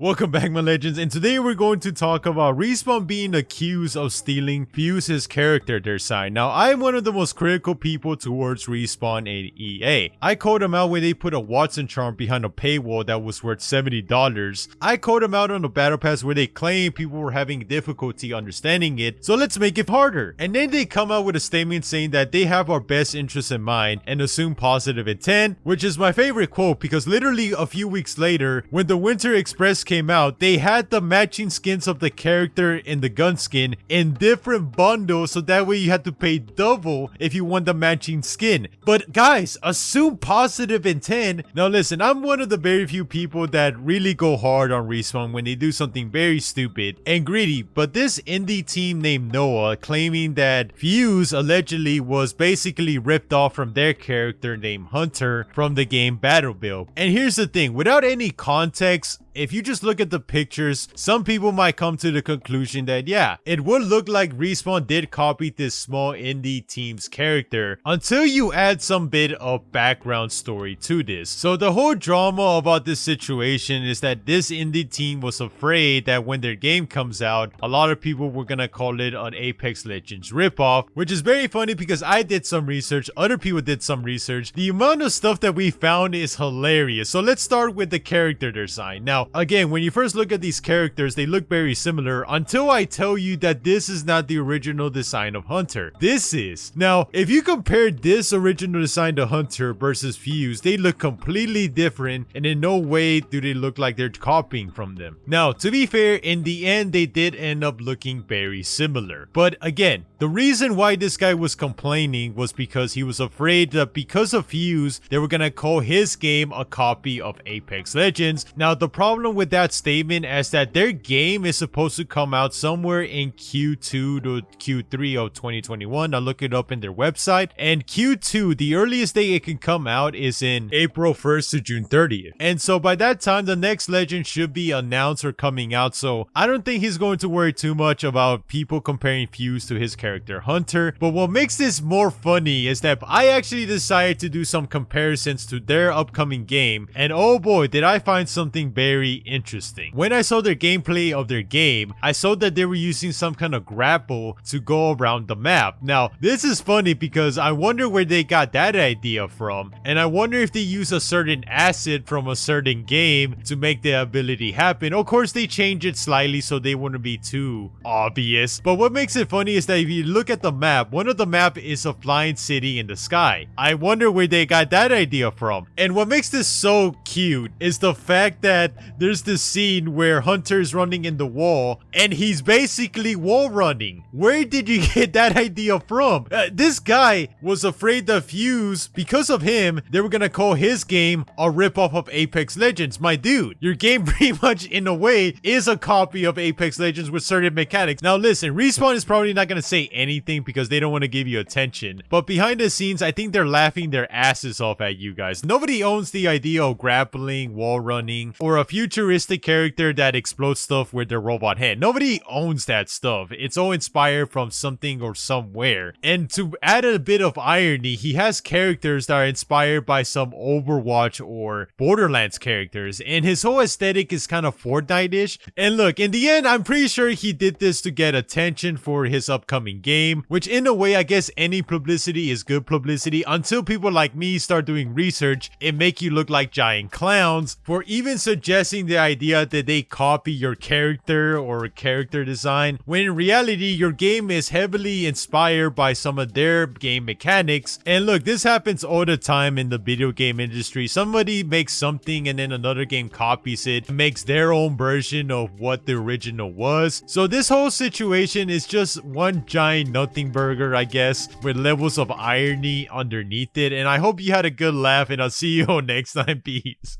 Welcome back, my legends, and today we're going to talk about Respawn being accused of stealing Fuse's character design. Now, I'm one of the most critical people towards Respawn and EA. I called them out when they put a Watson charm behind a paywall that was worth $70. I called them out on the Battle Pass where they claim people were having difficulty understanding it, so let's make it harder. And then they come out with a statement saying that they have our best interests in mind and assume positive intent, which is my favorite quote because literally a few weeks later, when the Winter Express came out, they had the matching skins of the character in the gun skin in different bundles, so that way you had to pay double if you want the matching skin. But guys, assume positive intent. Now listen, I'm one of the very few people that really go hard on Respawn when they do something very stupid and greedy, but this indie team named Noah claiming that Fuse allegedly was basically ripped off from their character named Hunter from the game Battlefield. And here's the thing, without any context, if you just look at the pictures, some people might come to the conclusion that yeah, it would look like Respawn did copy this small indie team's character until you add some bit of background story to this. So the whole drama about this situation is that this indie team was afraid that when their game comes out, a lot of people were gonna call it an Apex Legends ripoff, which is very funny because I did some research, other people did some research. The amount of stuff that we found is hilarious. So let's start with the character design. Now, again, when you first look at these characters, they look very similar until I tell you that this is not the original design of Hunter. This is. Now, if you compare this original design to Hunter versus Fuse, they look completely different and in no way do they look like they're copying from them. Now, to be fair, in the end, they did end up looking very similar. But again, the reason why this guy was complaining was because he was afraid that because of Fuse, they were gonna call his game a copy of Apex Legends. Now, the problem with that statement is that their game is supposed to come out somewhere in Q2 to Q3 of 2021. Now look it up in their website, and Q2, the earliest day it can come out is in April 1st to June 30th. And so by that time, the next Legend should be announced or coming out, so I don't think he's going to worry too much about people comparing Fuse to his character Hunter. But what makes this more funny is that I actually decided to do some comparisons to their upcoming game, and oh boy, did I find something very interesting. When I saw their gameplay of their game, I saw that they were using some kind of grapple to go around the map. Now, this is funny because I wonder where they got that idea from, and I wonder if they use a certain asset from a certain game to make the ability happen. Of course, they change it slightly so they wouldn't be too obvious, but what makes it funny is that if you look at the map, one of the map is a flying city in the sky. I wonder where they got that idea from. And what makes this so cute is the fact that there's this scene where Hunter's running in the wall and he's basically wall running. Where did you get that idea from? This guy was afraid that Fuse, because of him, they were gonna call his game a ripoff of Apex Legends. My dude, your game pretty much in a way is a copy of Apex Legends with certain mechanics. Now listen, Respawn is probably not gonna say anything because they don't want to give you attention, but behind the scenes, I think they're laughing their asses off at you guys. Nobody owns the idea of grappling, wall running, or a futuristic character that explodes stuff with their robot hand. Nobody owns that stuff. It's all inspired from something or somewhere. And to add a bit of irony, he has characters that are inspired by some Overwatch or Borderlands characters, and his whole aesthetic is kind of Fortnite-ish. And look, in the end, I'm pretty sure he did this to get attention for his upcoming game, which in a way, I guess any publicity is good publicity until people like me start doing research and make you look like giant clowns for even suggesting the idea that they copy your character or character design, when in reality your game is heavily inspired by some of their game mechanics. And look, this happens all the time in the video game industry. Somebody makes something and then another game copies it, makes their own version of what the original was. So this whole situation is just one giant nothing burger, I guess, with levels of irony underneath it. And I hope you had a good laugh, and I'll see you all next time. Peace.